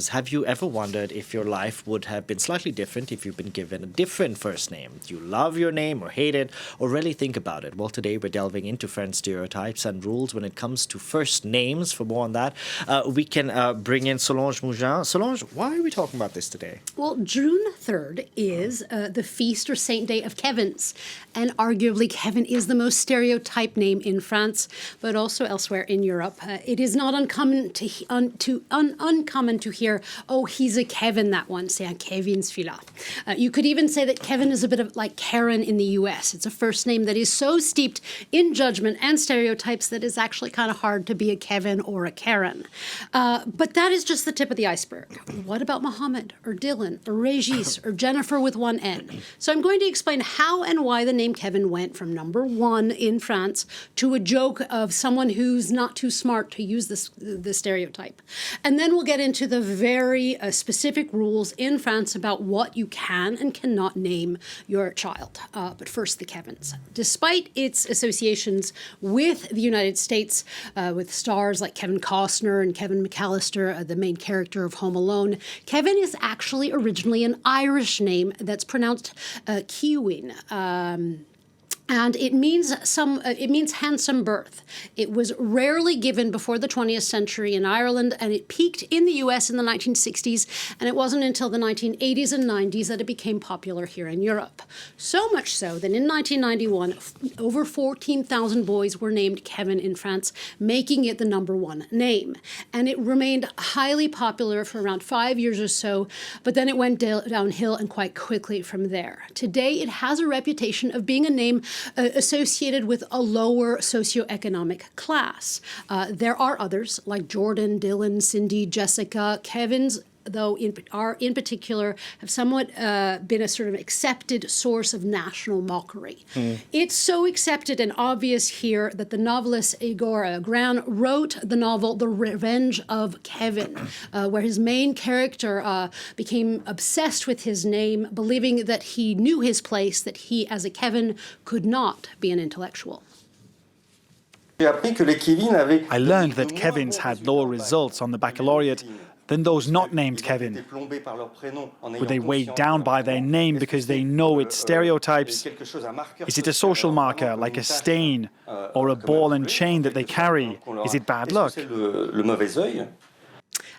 Have you ever wondered if your life would have been slightly different if you've been given a different first name? Do you love your name or hate it or really think about it? Well, today we're delving into French stereotypes and rules when it comes to first names. For more on that, we can bring in Solange Mougin. Solange, why are we talking about this today? Well, June 3rd is the feast or saint day of Kévins. And arguably, Kévin is the most stereotyped name in France, but also elsewhere in Europe. It is not uncommon to hear, oh, he's a Kévin, that one. C'est un Kévin, celui-là. You could even say that Kévin is a bit of like Karen in the U.S. It's a first name that is so steeped in judgment and stereotypes that it's actually kind of hard to be a Kévin or a Karen. But that is just the tip of the iceberg. What about Mohammed or Dylan or Régis or Jennifer with one N? So I'm going to explain how and why the name Kévin went from number one in France to a joke of someone who's not too smart to use the stereotype. And then we'll get into the very specific rules in France about what you can and cannot name your child. But first, the Kévins. Despite its associations with the United States, with stars like Kevin Costner and Kevin McAllister, the main character of Home Alone, Kévin is actually originally an Irish name that's pronounced Kévin. And it means handsome birth. It was rarely given before the 20th century in Ireland, and it peaked in the US in the 1960s, and it wasn't until the 1980s and 90s that it became popular here in Europe. So much so that in 1991, over 14,000 boys were named Kévin in France, making it the number one name. And it remained highly popular for around 5 years or so, but then it went downhill and quite quickly from there. Today, it has a reputation of being a name associated with a lower socioeconomic class. There are others like Jordan, Dylan, Cindy, Jessica. Kévins, though, in particular, have somewhat been a sort of accepted source of national mockery. It's so accepted and obvious here that the novelist Igor Gran wrote the novel The Revenge of Kévin, where his main character became obsessed with his name, believing that he knew his place, that he, as a Kévin, could not be an intellectual. I learned that Kévins had lower results on the baccalaureate than those not named Kévin. Were they weighed down by their name because they know its stereotypes? Is it a social marker, like a stain, or a ball and chain that they carry? Is it bad luck?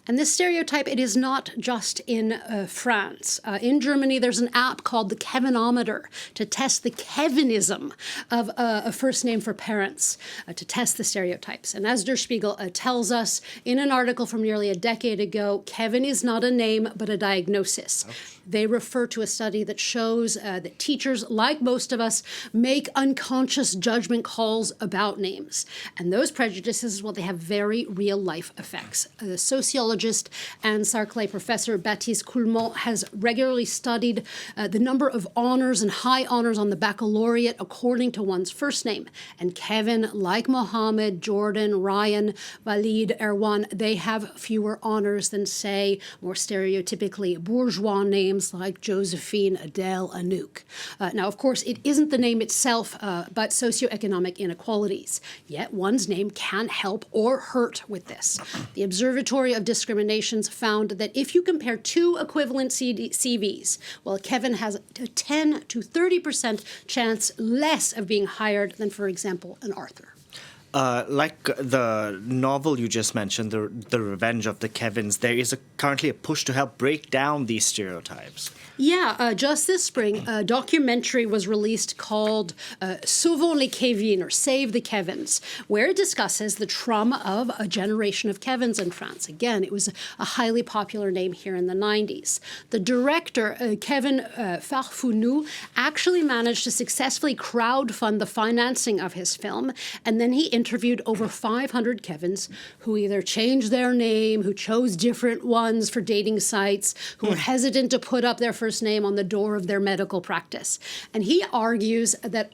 And this stereotype, it is not just in France. In Germany, there's an app called the kevinometer to test the Kevinism of a first name for parents, to test the stereotypes. And as Der Spiegel tells us in an article from nearly a decade ago, Kévin is not a name, but a diagnosis. They refer to a study that shows that teachers, like most of us, make unconscious judgment calls about names. And those prejudices, well, they have very real-life effects. The sociologist and Sarclay professor Baptiste Coulmont has regularly studied the number of honors and high honors on the baccalaureate according to one's first name. And Kévin, like Mohammed, Jordan, Ryan, Walid, Erwan, they have fewer honors than, say, more stereotypically bourgeois names like Josephine, Adele, Anouk. Now, of course, it isn't the name itself, but socioeconomic inequalities. Yet one's name can help or hurt with this. The Observatory of Discriminations found that if you compare two equivalent CVs, well, Kévin has a 10 to 30% chance less of being hired than, for example, an Arthur. Like the novel you just mentioned, The Revenge of the Kévins, there is currently a push to help break down these stereotypes. Yeah, just this spring, a documentary was released called Sauvonsleskevin, or Save the Kévins, where it discusses the trauma of a generation of Kévins in France. Again, it was a highly popular name here in the 90s. The director, Kevin Farfounou, actually managed to successfully crowdfund the financing of his film, and then he interviewed over 500 Kévins who either changed their name, who chose different ones for dating sites, who were hesitant to put up their first name on the door of their medical practice. And he argues that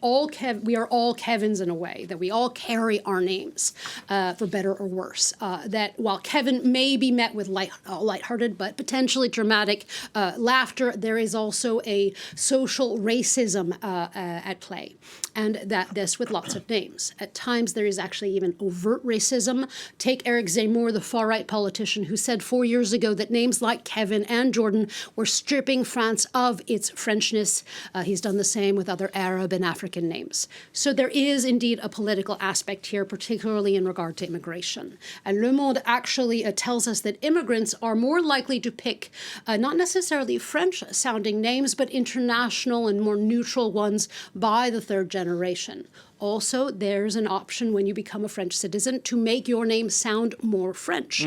we are all Kévins in a way, that we all carry our names, for better or worse. That while Kévin may be met with lighthearted but potentially dramatic laughter, there is also a social racism at play, and that this with lots of names. At times there is is actually even overt racism. Take Eric Zemmour, the far-right politician, who said 4 years ago that names like Kevin and Jordan were stripping France of its Frenchness. He's done the same with other Arab and African names. So there is indeed a political aspect here, particularly in regard to immigration. And Le Monde actually tells us that immigrants are more likely to pick not necessarily French-sounding names, but international and more neutral ones by the third generation. Also, there's an option when you become a French citizen to make your name sound more French,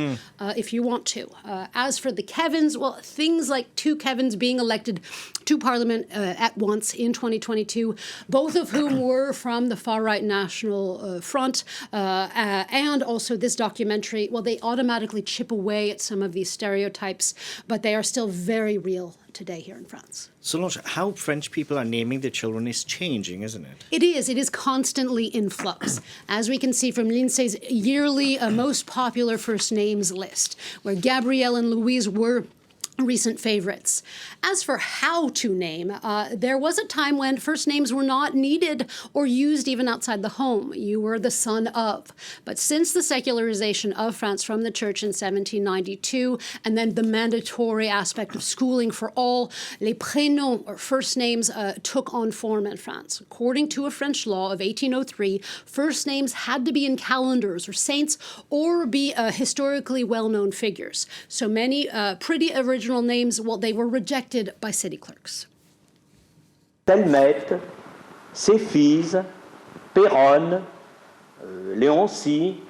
if you want to. As for the Kevins, well, things like 2 Kevins being elected to Parliament at once in 2022, both of whom were from the far-right National Front, and also this documentary, well, they automatically chip away at some of these stereotypes, but they are still very real today here in France. Solange, how French people are naming their children is changing, isn't it? It is. It is constantly in flux, as we can see from l'INSEE's yearly most popular first names list, where Gabrielle and Louise were recent favorites. As for how to name, there was a time when first names were not needed or used even outside the home. You were the son of. But since the secularization of France from the church in 1792, and then the mandatory aspect of schooling for all, les prénoms, or first names, took on form in France. According to a French law of 1803, first names had to be in calendars or saints or be historically well-known figures. So many pretty original names, well, they were rejected by city clerks. Telmette, Céphise, Péronne, Léoncie.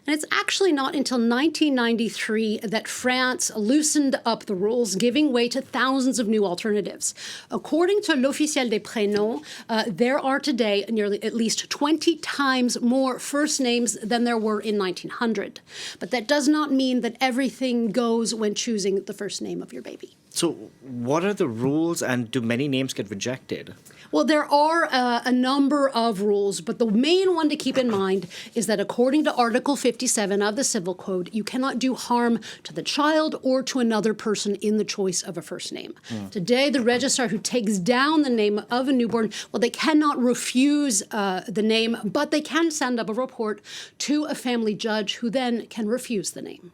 And it's actually not until 1993 that France loosened up the rules, giving way to thousands of new alternatives. According to l'Officiel des Prénoms, there are today nearly at least 20 times more first names than there were in 1900. But that does not mean that everything goes when choosing the first name of your baby. So what are the rules, and do many names get rejected? Well, there are a number of rules, but the main one to keep in mind is that according to Article 57 of the Civil Code, you cannot do harm to the child or to another person in the choice of a first name. Today, the registrar who takes down the name of a newborn, well, they cannot refuse the name, but they can send up a report to a family judge who then can refuse the name.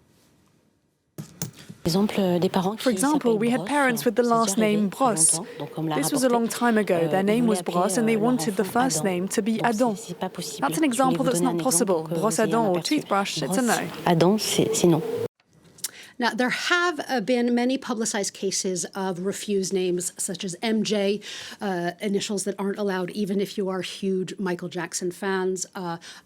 For example, we had parents with the last name Brosse. This was a long time ago. Their name was Brosse and they wanted the first name to be Adam. That's an example that's not possible. Brosse à dents or toothbrush, it's a no. Adam, c'est non. Now, there have been many publicized cases of refused names, such as MJ, initials that aren't allowed even if you are huge Michael Jackson fans.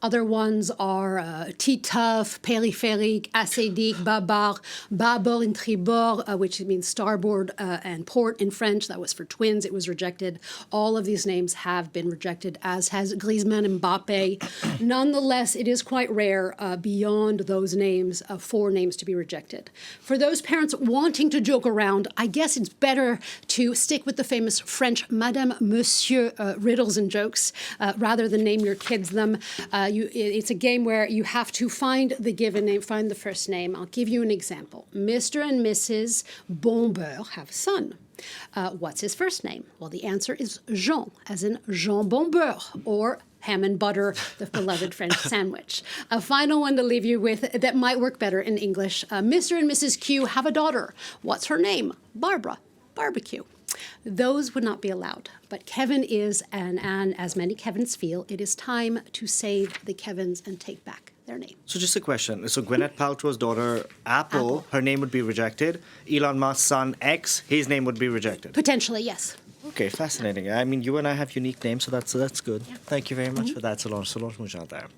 Other ones are Titeuf, Périphérique, Acédique, Babar, Babord and Tribord, which means starboard and port in French. That was for twins. It was rejected. All of these names have been rejected, as has Griezmann and Mbappé. Nonetheless, it is quite rare beyond those names for names to be rejected. For those parents wanting to joke around, I guess it's better to stick with the famous French Madame, Monsieur riddles and jokes rather than name your kids them. It's a game where you have to find the given name, find the first name. I'll give you an example. Mr. and Mrs. Bonbeur have a son. What's his first name? Well, the answer is Jean, as in Jean Bonbeur, or ham and butter, the beloved French sandwich. A final one to leave you with that might work better in English. Mr. and Mrs. Q have a daughter. What's her name? Barbara. Barbecue. Those would not be allowed. But Kevin is, and as many Kevins feel, it is time to save the Kevins and take back their name. So just a question. So Gwyneth Paltrow's daughter, Apple, her name would be rejected. Elon Musk's son, X, his name would be rejected. Potentially, yes. Okay, fascinating. I mean, you and I have unique names, so that's good. Yeah. Thank you very much for that, Solange Mouchard there.